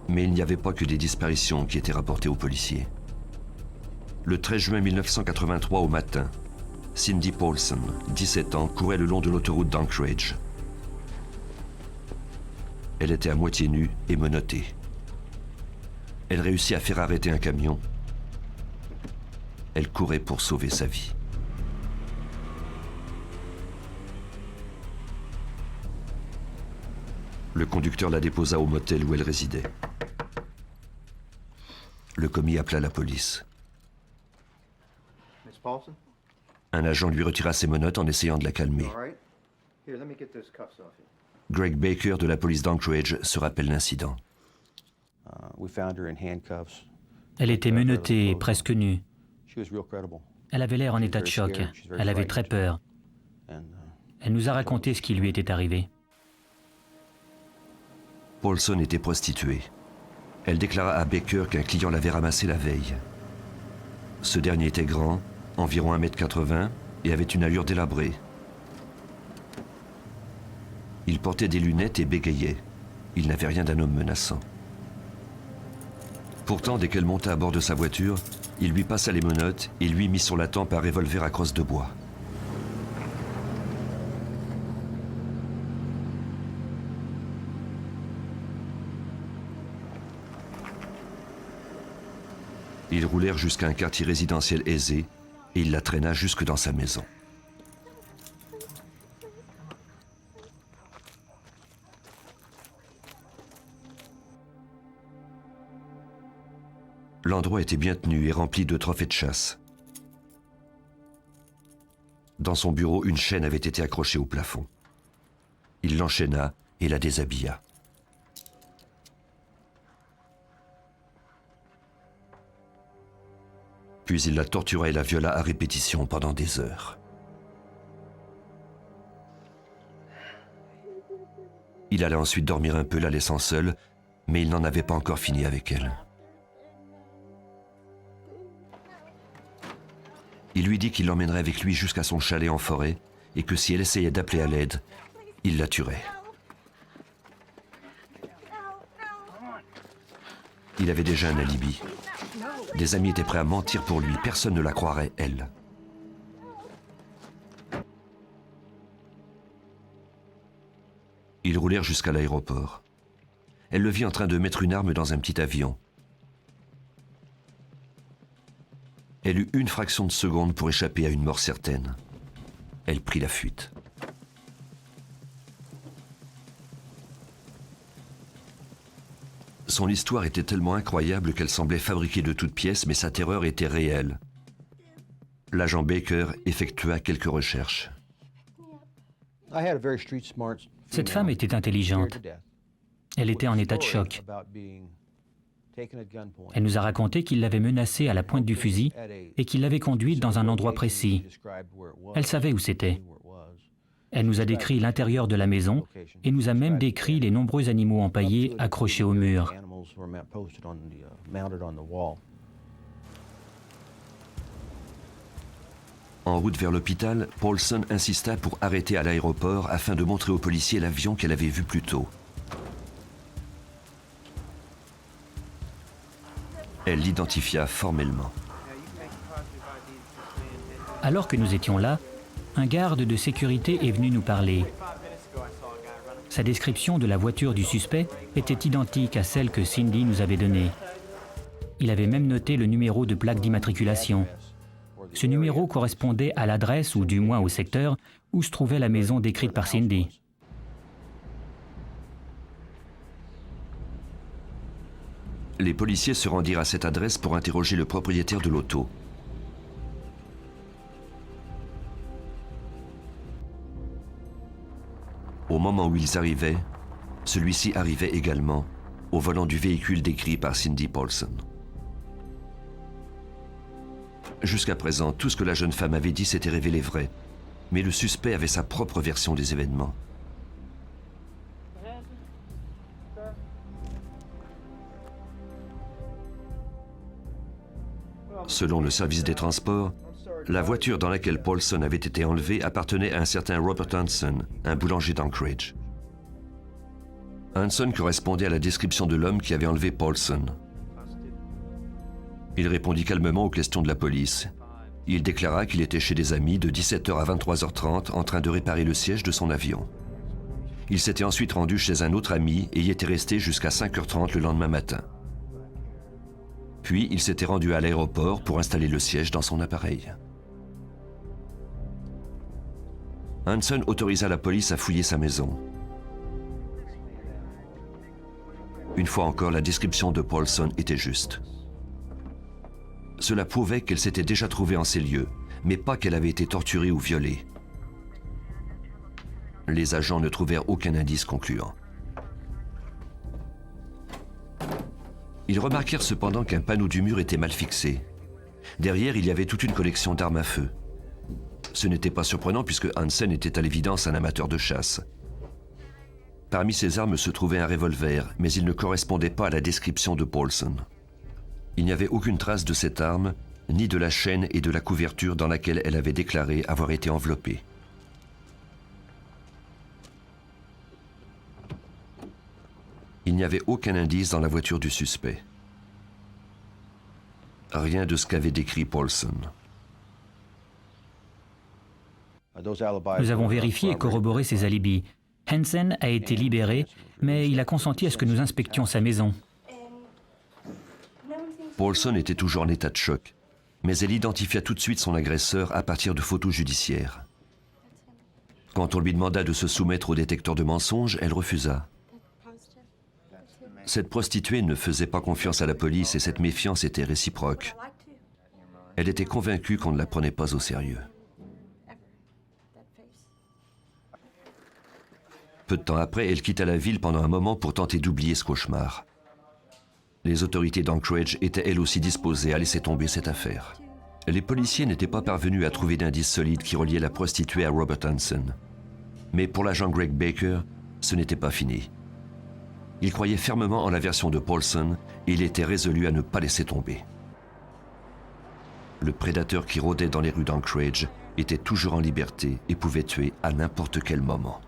Mais il n'y avait pas que des disparitions qui étaient rapportées aux policiers. Le 13 juin 1983 au matin, Cindy Paulson, 17 ans, courait le long de l'autoroute d'Anchorage. Elle était à moitié nue et menottée. Elle réussit à faire arrêter un camion. Elle courait pour sauver sa vie. Le conducteur la déposa au motel où elle résidait. Le commis appela la police. Un agent lui retira ses menottes en essayant de la calmer. Greg Baker de la police d'Anchorage se rappelle l'incident. Elle était menottée et presque nue. Elle avait l'air en état de choc. Elle avait très peur. Elle nous a raconté ce qui lui était arrivé. Paulson était prostituée. Elle déclara à Baker qu'un client l'avait ramassée la veille. Ce dernier était grand, environ 1,80 m, et avait une allure délabrée. Il portait des lunettes et bégayait. Il n'avait rien d'un homme menaçant. Pourtant, dès qu'elle monta à bord de sa voiture, il lui passa les menottes et lui mit sur la tempe un revolver à crosse de bois. Ils roulèrent jusqu'à un quartier résidentiel aisé et il la traîna jusque dans sa maison. L'endroit était bien tenu et rempli de trophées de chasse. Dans son bureau, une chaîne avait été accrochée au plafond. Il l'enchaîna et la déshabilla. Puis il la tortura et la viola à répétition pendant des heures. Il alla ensuite dormir un peu, la laissant seule, mais il n'en avait pas encore fini avec elle. Il lui dit qu'il l'emmènerait avec lui jusqu'à son chalet en forêt et que si elle essayait d'appeler à l'aide, il la tuerait. Il avait déjà un alibi. Des amis étaient prêts à mentir pour lui. Personne ne la croirait, elle. Ils roulèrent jusqu'à l'aéroport. Elle le vit en train de mettre une arme dans un petit avion. Elle eut une fraction de seconde pour échapper à une mort certaine. Elle prit la fuite. Son histoire était tellement incroyable qu'elle semblait fabriquée de toutes pièces, mais sa terreur était réelle. L'agent Baker effectua quelques recherches. Cette femme était intelligente. Elle était en état de choc. Elle nous a raconté qu'il l'avait menacée à la pointe du fusil et qu'il l'avait conduite dans un endroit précis. Elle savait où c'était. Elle nous a décrit l'intérieur de la maison et nous a même décrit les nombreux animaux empaillés accrochés au mur. En route vers l'hôpital, Paulson insista pour arrêter à l'aéroport afin de montrer aux policiers l'avion qu'elle avait vu plus tôt. Elle l'identifia formellement. Alors que nous étions là, un garde de sécurité est venu nous parler. Sa description de la voiture du suspect était identique à celle que Cindy nous avait donnée. Il avait même noté le numéro de plaque d'immatriculation. Ce numéro correspondait à l'adresse, ou du moins au secteur, où se trouvait la maison décrite par Cindy. Les policiers se rendirent à cette adresse pour interroger le propriétaire de l'auto. Au moment où ils arrivaient, celui-ci arrivait également, au volant du véhicule décrit par Cindy Paulson. Jusqu'à présent, tout ce que la jeune femme avait dit s'était révélé vrai, mais le suspect avait sa propre version des événements. Selon le service des transports, la voiture dans laquelle Paulson avait été enlevée appartenait à un certain Robert Hanson, un boulanger d'Anchorage. Hansen correspondait à la description de l'homme qui avait enlevé Paulson. Il répondit calmement aux questions de la police. Il déclara qu'il était chez des amis de 17h à 23h30 en train de réparer le siège de son avion. Il s'était ensuite rendu chez un autre ami et y était resté jusqu'à 5h30 le lendemain matin. Puis il s'était rendu à l'aéroport pour installer le siège dans son appareil. Hansen autorisa la police à fouiller sa maison. Une fois encore, la description de Paulson était juste. Cela prouvait qu'elle s'était déjà trouvée en ces lieux, mais pas qu'elle avait été torturée ou violée. Les agents ne trouvèrent aucun indice concluant. Ils remarquèrent cependant qu'un panneau du mur était mal fixé. Derrière, il y avait toute une collection d'armes à feu. Ce n'était pas surprenant puisque Hansen était à l'évidence un amateur de chasse. Parmi ces armes se trouvait un revolver, mais il ne correspondait pas à la description de Paulson. Il n'y avait aucune trace de cette arme, ni de la chaîne et de la couverture dans laquelle elle avait déclaré avoir été enveloppée. Il n'y avait aucun indice dans la voiture du suspect. Rien de ce qu'avait décrit Paulson. Nous avons vérifié et corroboré ses alibis. Hansen a été libéré, mais il a consenti à ce que nous inspections sa maison. Paulson était toujours en état de choc, mais elle identifia tout de suite son agresseur à partir de photos judiciaires. Quand on lui demanda de se soumettre au détecteur de mensonges, elle refusa. Cette prostituée ne faisait pas confiance à la police et cette méfiance était réciproque. Elle était convaincue qu'on ne la prenait pas au sérieux. Peu de temps après, elle quitta la ville pendant un moment pour tenter d'oublier ce cauchemar. Les autorités d'Anchorage étaient elles aussi disposées à laisser tomber cette affaire. Les policiers n'étaient pas parvenus à trouver d'indices solides qui reliaient la prostituée à Robert Hansen. Mais pour l'agent Greg Baker, ce n'était pas fini. Il croyait fermement en la version de Paulson et il était résolu à ne pas laisser tomber. Le prédateur qui rôdait dans les rues d'Anchorage était toujours en liberté et pouvait tuer à n'importe quel moment.